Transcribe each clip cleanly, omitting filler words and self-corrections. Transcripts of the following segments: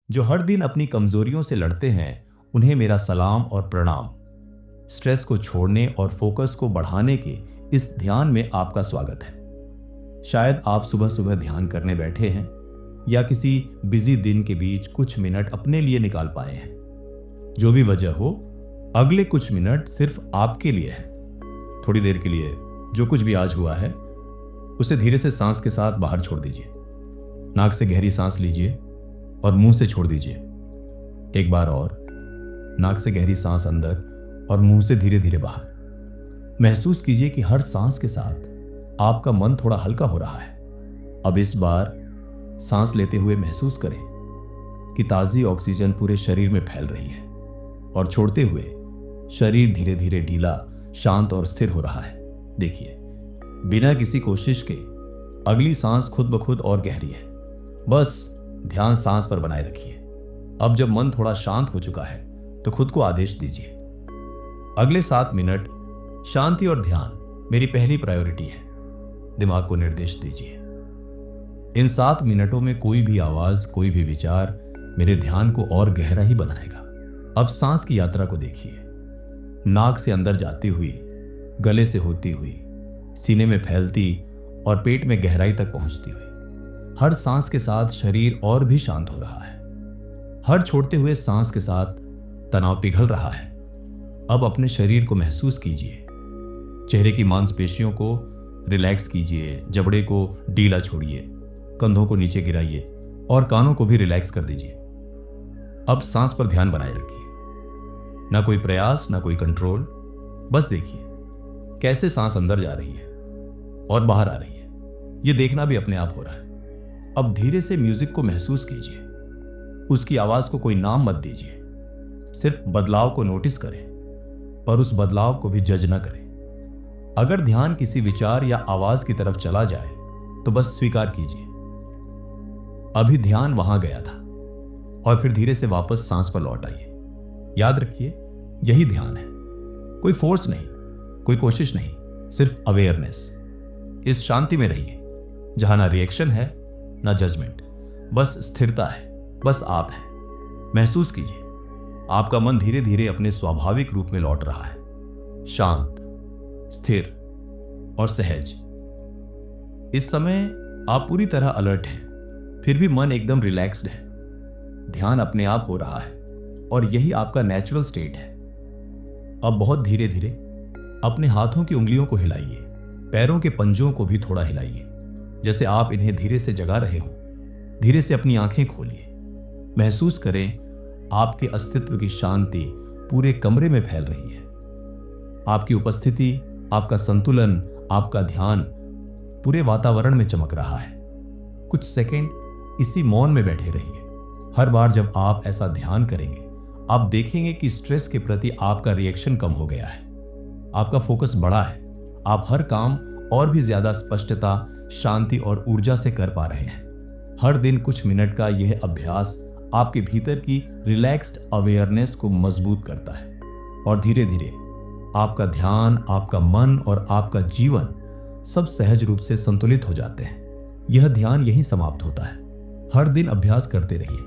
जो हर दिन अपनी कमजोरियों से लड़ते हैं, उन्हें मेरा सलाम और प्रणाम। स्ट्रेस को छोड़ने और फोकस को बढ़ाने के इस ध्यान में आपका स्वागत है। शायद आप सुबह सुबह ध्यान करने बैठे हैं या किसी बिजी दिन के बीच कुछ मिनट अपने लिए निकाल पाए हैं। जो भी वजह हो, अगले कुछ मिनट सिर्फ आपके लिए है। थोड़ी देर के लिए जो कुछ भी आज हुआ है उसे धीरे से सांस के साथ बाहर छोड़ दीजिए। नाक से गहरी सांस लीजिए और मुंह से छोड़ दीजिए। एक बार और, नाक से गहरी सांस अंदर और मुंह से धीरे धीरे बाहर। महसूस कीजिए कि हर सांस के साथ आपका मन थोड़ा हल्का हो रहा है। अब इस बार सांस लेते हुए महसूस करें कि ताजी ऑक्सीजन पूरे शरीर में फैल रही है और छोड़ते हुए शरीर धीरे धीरे ढीला, शांत और स्थिर हो रहा है। देखिए, बिना किसी कोशिश के अगली सांस खुद ब खुद और गहरी है। बस ध्यान सांस पर बनाए रखिए। अब जब मन थोड़ा शांत हो चुका है तो खुद को आदेश दीजिए, अगले 7 मिनट शांति और ध्यान मेरी पहली प्रायोरिटी है। दिमाग को निर्देश दीजिए, इन 7 मिनटों में कोई भी आवाज, कोई भी विचार मेरे ध्यान को और गहरा ही बनाएगा। अब सांस की यात्रा को देखिए, नाक से अंदर जाती हुई, गले से होती हुई, सीने में फैलती और पेट में गहराई तक पहुंचती हुई। हर सांस के साथ शरीर और भी शांत हो रहा है। हर छोड़ते हुए सांस के साथ तनाव पिघल रहा है। अब अपने शरीर को महसूस कीजिए। चेहरे की मांसपेशियों को रिलैक्स कीजिए, जबड़े को ढीला छोड़िए, कंधों को नीचे गिराइए और कानों को भी रिलैक्स कर दीजिए। अब सांस पर ध्यान बनाए रखिए। ना कोई प्रयास, ना कोई कंट्रोल, बस देखिए कैसे सांस अंदर जा रही है और बाहर आ रही है। यह देखना भी अपने आप हो रहा है। अब धीरे से म्यूजिक को महसूस कीजिए। उसकी आवाज को कोई नाम मत दीजिए, सिर्फ बदलाव को नोटिस करें, पर उस बदलाव को भी जज ना करें। अगर ध्यान किसी विचार या आवाज की तरफ चला जाए तो बस स्वीकार कीजिए, अभी ध्यान वहां गया था, और फिर धीरे से वापस सांस पर लौट आइए। याद रखिए, यही ध्यान है। कोई फोर्स नहीं, कोई कोशिश नहीं, सिर्फ अवेयरनेस। इस शांति में रहिए जहां ना रिएक्शन है, ना जजमेंट, बस स्थिरता है, बस आप हैं। महसूस कीजिए, आपका मन धीरे धीरे अपने स्वाभाविक रूप में लौट रहा है, शांत, स्थिर और सहज। इस समय आप पूरी तरह अलर्ट हैं, फिर भी मन एकदम रिलैक्स्ड है। ध्यान अपने आप हो रहा है और यही आपका नेचुरल स्टेट है। अब बहुत धीरे धीरे अपने हाथों की उंगलियों को हिलाइए, पैरों के पंजों को भी थोड़ा हिलाइए, जैसे आप इन्हें धीरे से जगा रहे हो। धीरे से अपनी आंखें खोलिए। महसूस करें आपके अस्तित्व की शांति पूरे कमरे में फैल रही है। आपकी उपस्थिति, आपका संतुलन, आपका ध्यान पूरे वातावरण में चमक रहा है। कुछ सेकंड इसी मौन में बैठे रहिए। हर बार जब आप ऐसा ध्यान करेंगे, आप देखेंगे कि स्ट्रेस के प्रति आपका रिएक्शन कम हो गया है, आपका फोकस बढ़ा है, आप हर काम और भी ज्यादा स्पष्टता, शांति और ऊर्जा से कर पा रहे हैं। हर दिन कुछ मिनट का यह अभ्यास आपके भीतर की रिलैक्स्ड अवेयरनेस को मजबूत करता है और धीरे धीरे आपका ध्यान, आपका मन और आपका जीवन सब सहज रूप से संतुलित हो जाते हैं। यह ध्यान यहीं समाप्त होता है। हर दिन अभ्यास करते रहिए।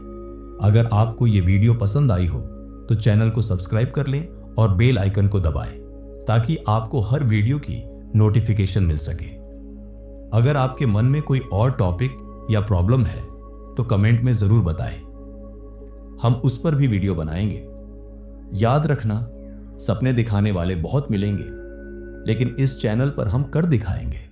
अगर आपको ये वीडियो पसंद आई हो तो चैनल को सब्सक्राइब कर लें और बेल आइकन को दबाएं ताकि आपको हर वीडियो की नोटिफिकेशन मिल सके। अगर आपके मन में कोई और टॉपिक या प्रॉब्लम है तो कमेंट में जरूर बताएं, हम उस पर भी वीडियो बनाएंगे। याद रखना, सपने दिखाने वाले बहुत मिलेंगे, लेकिन इस चैनल पर हम कर दिखाएंगे।